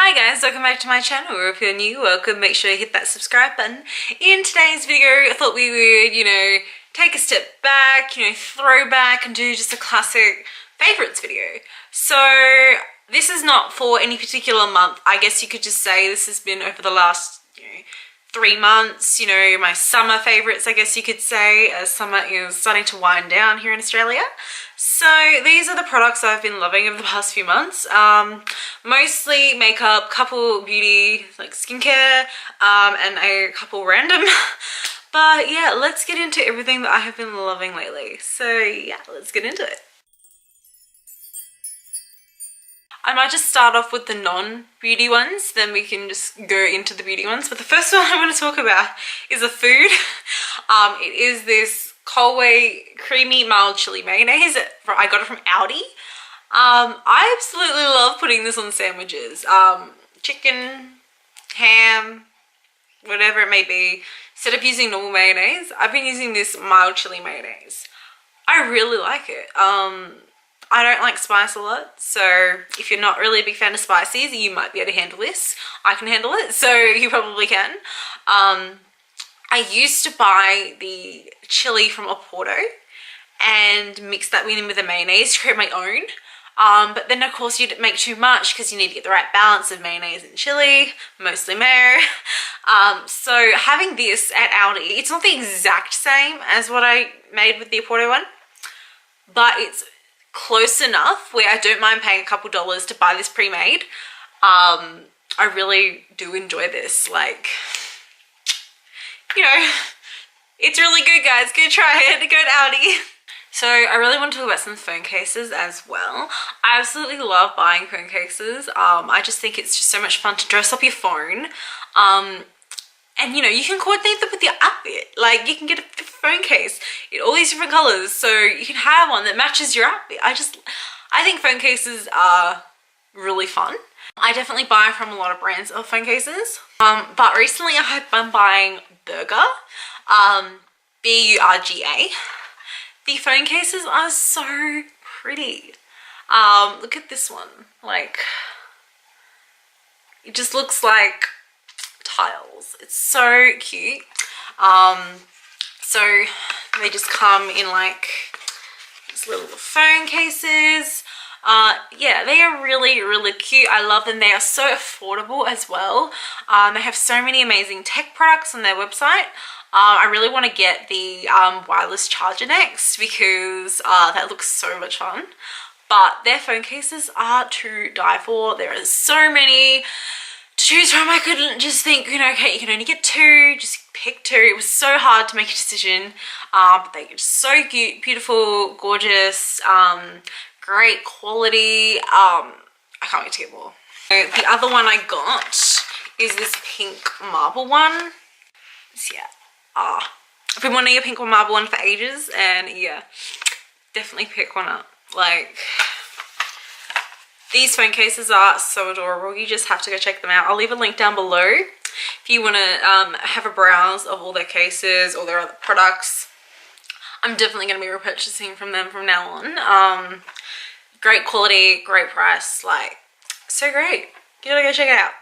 Hi guys, welcome back to my channel, or if you're new, welcome. Make sure you hit that subscribe button. In today's video, I thought we would, take a step back, throw back and do just a classic favorites video. So this is not for any particular month. I guess you could just say this has been over the last, 3 months, my summer favorites, I guess you could say, as summer is starting to wind down here in Australia. So these are the products I've been loving over the past few months. Mostly makeup, couple beauty, like skincare, and a couple random. But yeah, let's get into everything that I have been loving lately. So yeah, let's get into it. I might just start off with the non-beauty ones, then we can just go into the beauty ones. But the first one I want to talk about is a food. It is this Colway creamy mild chili mayonnaise. I got it from Aldi. I absolutely love putting this on sandwiches. Chicken, ham, whatever it may be. Instead of using normal mayonnaise, I've been using this mild chili mayonnaise. I really like it. I don't like spice a lot, so if you're not really a big fan of spices, you might be able to handle this. I can handle it, so you probably can. I used to buy the chili from Oporto and mix that in with the mayonnaise to create my own. But then of course you'd make too much because you need to get the right balance of mayonnaise and chili, mostly mayo. So having this at Aldi, it's not the exact same as what I made with the Oporto one, but it's close enough where I don't mind paying a couple dollars to buy this pre-made. I really do enjoy this. Like, it's really good, guys. Go try it. Go to Aldi. So I really want to talk about some phone cases as well. I absolutely love buying phone cases. I just think it's just so much fun to dress up your phone. And you can coordinate them with your outfit. Like, you can get a phone case in all these different colors, so you can have one that matches your outfit. I think phone cases are really fun. I definitely buy from a lot of brands of phone cases. But recently I have been buying BURGA, B-U-R-G-A. The phone cases are so pretty. Look at this one. Like, it just looks like tiles. It's so cute. So they just come in like these little phone cases. Yeah, they are really cute. I love them. They are so affordable as well. They have so many amazing tech products on their website. I really want to get the wireless charger next because that looks so much fun. But their phone cases are to die for. There are so many to choose from. I couldn't just think, okay, you can only get 2, just pick 2. It was so hard to make a decision, but they are so cute, beautiful, gorgeous, great quality. I can't wait to get more. So the other one I got is this pink marble one. So yeah, I've been wanting a pink marble one for ages, and yeah, definitely pick one up. Like, these phone cases are so adorable. You just have to go check them out. I'll leave a link down below if you want to have a browse of all their cases or their other products. I'm definitely going to be repurchasing from them from now on. Great quality, great price, like, so great. You gotta go check it out.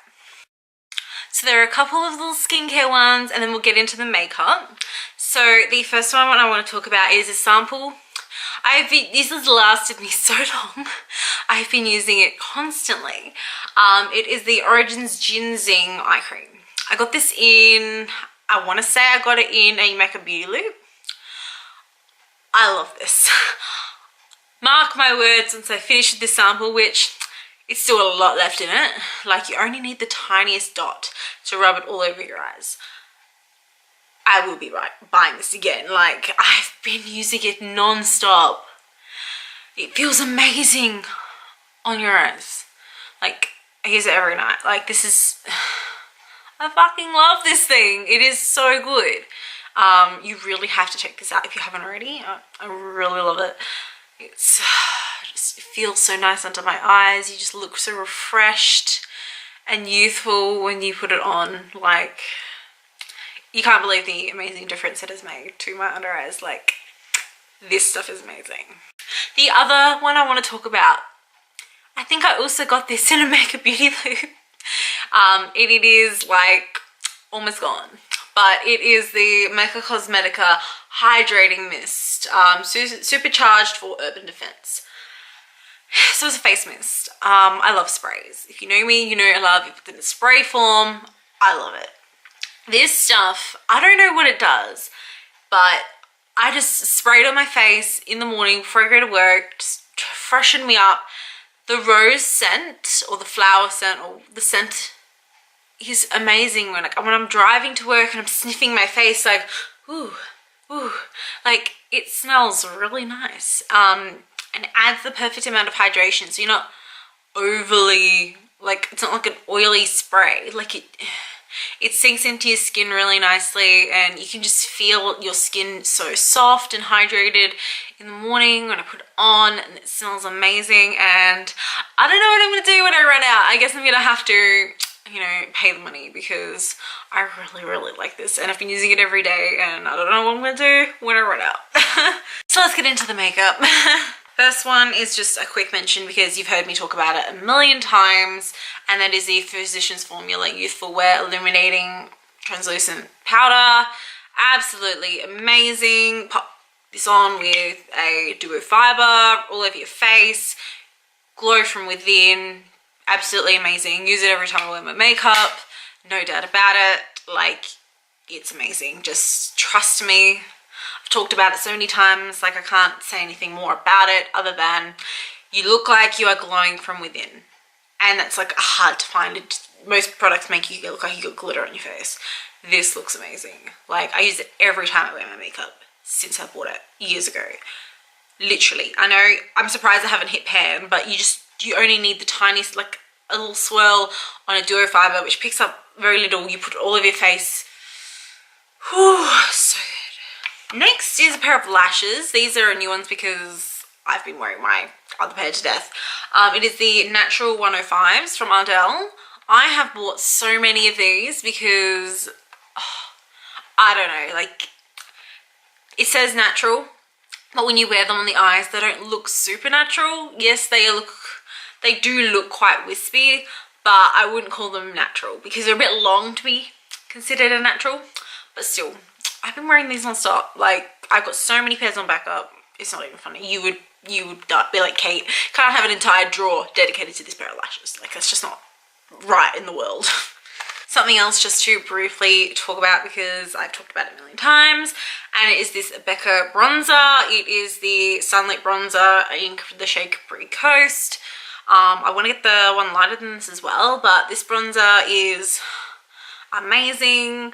So there are a couple of little skincare ones, and then we'll get into the makeup. So the first one I want to talk about is a sample. This has lasted me so long. I've been using it constantly. It is the Origins Ginseng Eye Cream. I got this in, I want to say I got it in a Makeup Beauty loop. I love this. Mark my words, once I finish with this sample, which it's still a lot left in it. Like, you only need the tiniest dot to rub it all over your eyes. I will be buying this again. Like, I've been using it non-stop. It feels amazing on your eyes. Like, I use it every night. Like, this is, I fucking love this thing. It is so good. You really have to check this out if you haven't already. I really love it. It feels so nice under my eyes. You just look so refreshed and youthful when you put it on. Like, you can't believe the amazing difference it has made to my under eyes. Like, this stuff is amazing. The other one I want to talk about, I think I also got this in a Makeup Beauty loop. It is like almost gone. But it is the Mecca Cosmetica Hydrating Mist, supercharged for urban defense. So it's a face mist. I love sprays. If you know me, you know I love it in the spray form. I love it. This stuff, I don't know what it does, but I just spray it on my face in the morning before I go to work, just to freshen me up. The rose scent, or the flower scent, or the scent is amazing when I'm driving to work and I'm sniffing my face, like, ooh, like it smells really nice. And it adds the perfect amount of hydration, so you're not overly, like, it's not like an oily spray. Like it sinks into your skin really nicely, and you can just feel your skin so soft and hydrated in the morning when I put it on, and it smells amazing. And I don't know what I'm gonna do when I run out. I guess I'm gonna have to, you know, pay the money, because I really like this, and I've been using it every day, and I don't know what I'm gonna do when I run out. So let's get into the makeup. First one is just a quick mention, because you've heard me talk about it a million times, and that is the Physicians Formula Youthful Wear Illuminating Translucent Powder. Absolutely amazing. Pop this on with a duo fiber all over your face, glow from within. Absolutely amazing. Use it every time I wear my makeup, no doubt about it. Like, it's amazing. Just trust me. I've talked about it so many times, like I can't say anything more about it other than you look like you are glowing from within. And that's like hard to find. Most products make you look like you got glitter on your face. This looks amazing. Like, I use it every time I wear my makeup since I bought it years ago. Literally. I know, I'm surprised I haven't hit pan, but you only need the tiniest, like a little swirl on a duo fiber, which picks up very little. You put it all over your face. Whew, so good. Next is a pair of lashes. These are new ones because I've been wearing my other pair to death. It is the Natural 105s from Ardell. I have bought so many of these because, I don't know, like, it says natural, but when you wear them on the eyes, they don't look super natural. Yes, they do look quite wispy, but I wouldn't call them natural because they're a bit long to be considered a natural. But still, I've been wearing these non-stop. Like, I've got so many pairs on backup. It's not even funny. You would be like, Kate, can't have an entire drawer dedicated to this pair of lashes. Like, that's just not right in the world. Something else just to briefly talk about, because I've talked about it a million times, and it is this Becca bronzer. It is the Sunlit Bronzer in the shade Capri Coast. I want to get the one lighter than this as well, but this bronzer is amazing.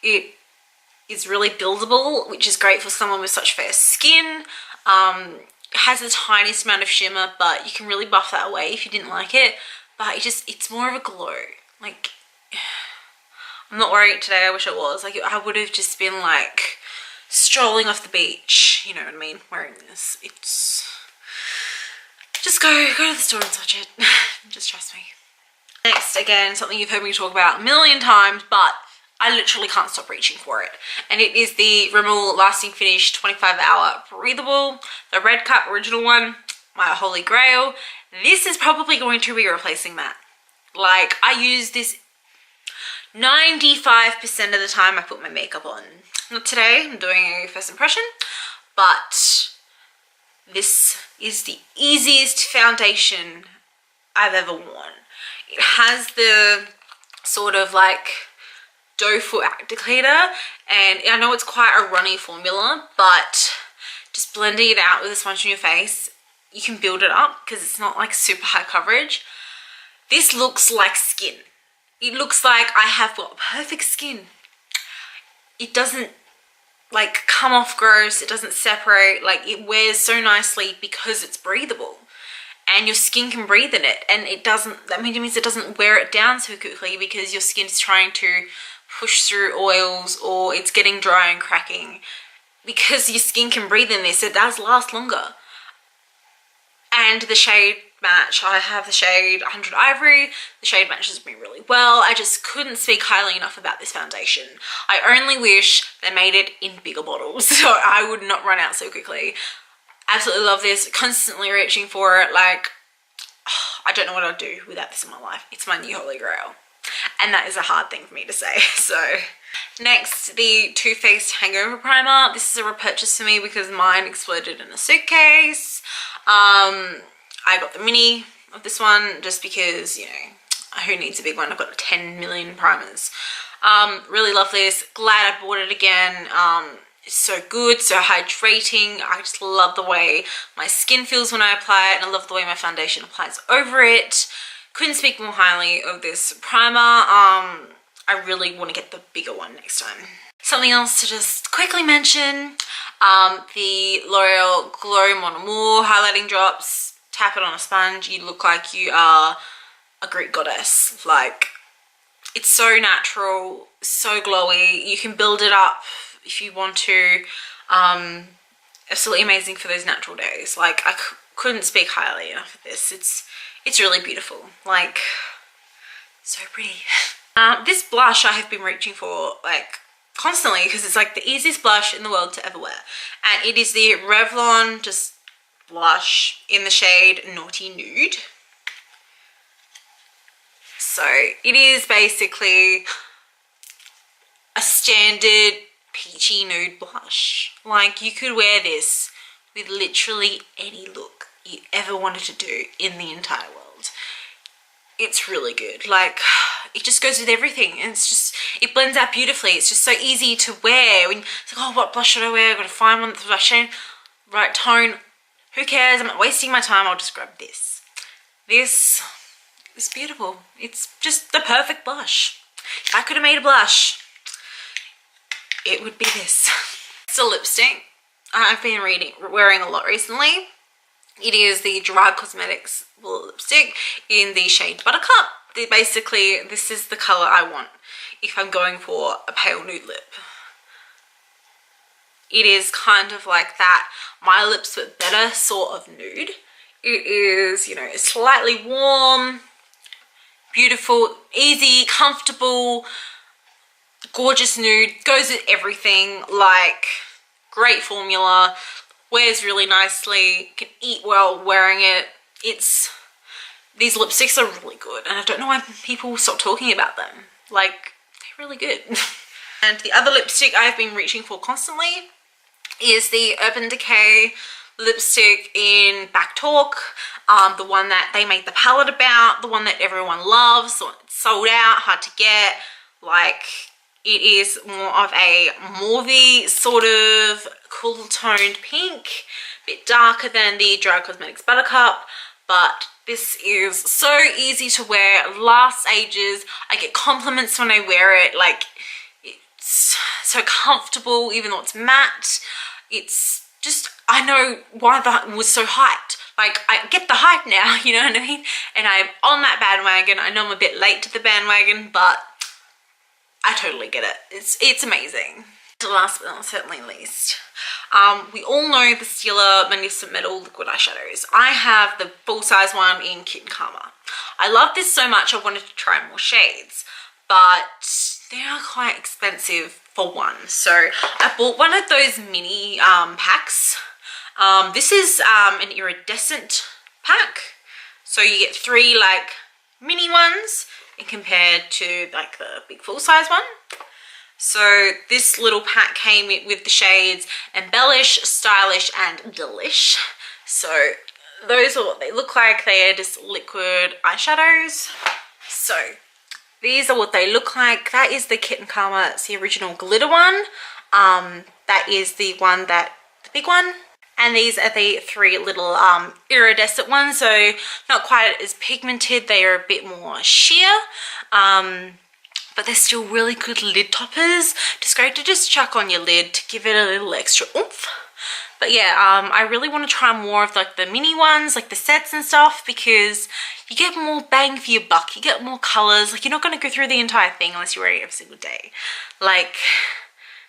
It is really buildable, which is great for someone with such fair skin. It has the tiniest amount of shimmer, but you can really buff that away if you didn't like it. But it's more of a glow. Like, I'm not wearing it today. I wish I was. Like, I would have just been like strolling off the beach, you know what I mean, wearing this. It's just go to the store and swatch it. Just trust me. Next, again, something you've heard me talk about a million times, but I literally can't stop reaching for it. And it is the Rimmel Lasting Finish 25-Hour Breathable, the Red Cup original one, my holy grail. This is probably going to be replacing that. Like, I use this 95% of the time I put my makeup on. Not today, I'm doing a first impression, but this is the easiest foundation I've ever worn. It has the sort of like doe foot applicator, and I know it's quite a runny formula, but just blending it out with a sponge on your face, you can build it up because it's not like super high coverage. This looks like skin. It looks like I have got perfect skin. It doesn't like come off gross, it doesn't separate, like it wears so nicely because it's breathable. And your skin can breathe in it, and it doesn't, that means it doesn't wear it down so quickly because your skin is trying to push through oils, or it's getting dry and cracking. Because your skin can breathe in this, it does last longer. And the shade match, I have the shade 100 Ivory. The shade matches me really well. I just couldn't speak highly enough about this foundation. I only wish they made it in bigger bottles so I would not run out so quickly. Absolutely love this, constantly reaching for it. Like, I don't know what I'd do without this in my life. It's my new holy grail. And that is a hard thing for me to say. So next, the Too Faced Hangover Primer. This is a repurchase for me because mine exploded in a suitcase. I got the mini of this one just because, you know, who needs a big one? I've got 10 million primers. Really love this. Glad I bought it again. It's so good, so hydrating. I just love the way my skin feels when I apply it, and I love the way my foundation applies over it. Couldn't speak more highly of this primer. I really want to get the bigger one next time. Something else to just quickly mention, the L'Oreal Glow Mon Amour highlighting drops. Tap it on a sponge, you look like you are a Greek goddess. Like, it's so natural, so glowy. You can build it up if you want to. Absolutely amazing for those natural days. Like, I couldn't speak highly enough of this. It's really beautiful, like, so pretty. This blush I have been reaching for like constantly because it's like the easiest blush in the world to ever wear, and it is the Revlon just blush in the shade Naughty Nude. So it is basically a standard peachy nude blush. Like, you could wear this with literally any look you ever wanted to do in the entire world. It's really good. Like, it just goes with everything, and it's just, it blends out beautifully. It's just so easy to wear. When it's like, oh, what blush should I wear? I've got to find one that's the right tone. Who cares? I'm not wasting my time. I'll just grab this. This is beautiful. It's just the perfect blush. If I could have made a blush, it would be this. It's a lipstick I've been wearing a lot recently. It is the Tyrrell Cosmetics lipstick in the shade Buttercup. Basically, this is the color I want if I'm going for a pale nude lip. It is kind of like that My Lips But Better sort of nude. It is, you know, slightly warm, beautiful, easy, comfortable, gorgeous nude. Goes with everything. Like, great formula. Wears really nicely. Can eat well wearing it. These lipsticks are really good, and I don't know why people stop talking about them. Like, they're really good. And the other lipstick I've been reaching for constantly is the Urban Decay lipstick in Back Talk. The one that they made the palette about, the one that everyone loves. So it's sold out, hard to get. Like, it is more of a mauvey sort of cool toned pink, a bit darker than the Tyrrell Cosmetics Buttercup, but this is so easy to wear, lasts ages. I get compliments when I wear it. Like, it's so comfortable even though it's matte. It's just, I know why that was so hyped. Like, I get the hype now, you know what I mean? And I'm on that bandwagon. I know I'm a bit late to the bandwagon, but I totally get it. It's amazing. Last but not certainly least, we all know the Stila Magnificent Metal liquid eyeshadows. I have the full-size one in Kit and Karma. I love this so much I wanted to try more shades, but they are quite expensive for one. So I bought one of those mini packs. This is an iridescent pack. So you get 3 like mini ones and compared to like the big full-size one. So this little pack came with the shades Embellish, Stylish, and Delish. So those are what they look like. They are just liquid eyeshadows. So these are what they look like. That is the Kit and Karma. It's the original glitter one. That is the one the big one. And these are the 3 little iridescent ones. So not quite as pigmented. They are a bit more sheer. But they're still really good lid toppers. Just great to just chuck on your lid to give it a little extra oomph. But yeah, I really want to try more of like the mini ones, like the sets and stuff, because you get more bang for your buck. You get more colors. Like, you're not going to go through the entire thing unless you're wearing it every single day. Like,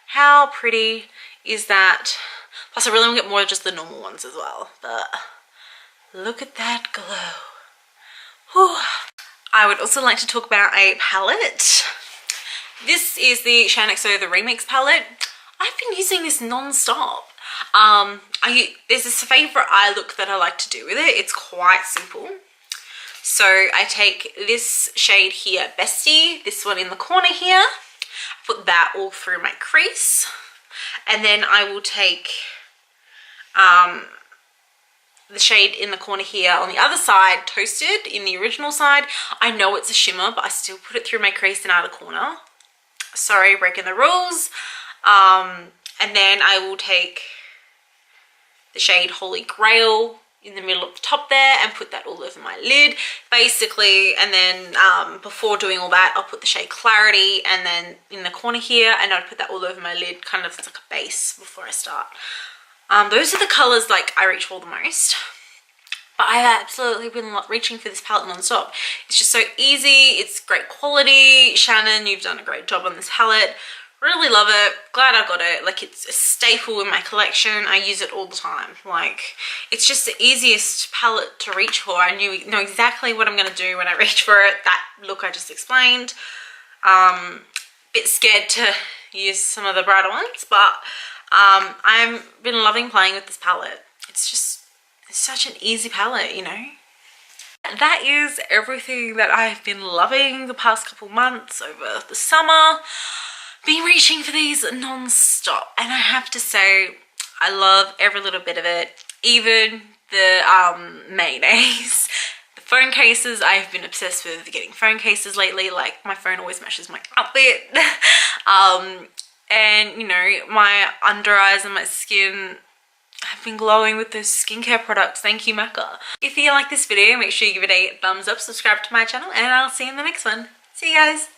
how pretty is that? Plus, I really want to get more of just the normal ones as well. But look at that glow. Whew. I would also like to talk about a palette. This is the Shaaanxo The Remix palette. I've been using this non-stop. There's this favourite eye look that I like to do with it. It's quite simple. So I take this shade here, Bestie, this one in the corner here, put that all through my crease, and then I will take the shade in the corner here on the other side, Toasted, in the original side. I know it's a shimmer, but I still put it through my crease and out of the corner. Sorry, breaking the rules. And then I will take the shade Holy Grail in the middle of the top there and put that all over my lid, basically. And then before doing all that, I'll put the shade Clarity and then in the corner here, and I'll put that all over my lid, kind of as like a base before I start. Those are the colours like I reach for the most. But I have absolutely been reaching for this palette non-stop. It's just so easy, it's great quality. Shannon, you've done a great job on this palette. Really love it, glad I got it. Like, it's a staple in my collection. I use it all the time. Like, it's just the easiest palette to reach for. I know exactly what I'm gonna do when I reach for it. That look I just explained. Bit scared to use some of the brighter ones, but I've been loving playing with this palette. It's such an easy palette, you know. That is everything that I've been loving the past couple months over the summer. Been reaching for these non-stop, and I have to say I love every little bit of it, even the mayonnaise. The phone cases, I've been obsessed with getting phone cases lately. Like, my phone always matches my outfit. And you know, my under eyes and my skin have been glowing with those skincare products. Thank you, Mecca. If you like this video, make sure you give it a thumbs up, subscribe to my channel, and I'll see you in the next one. See you guys.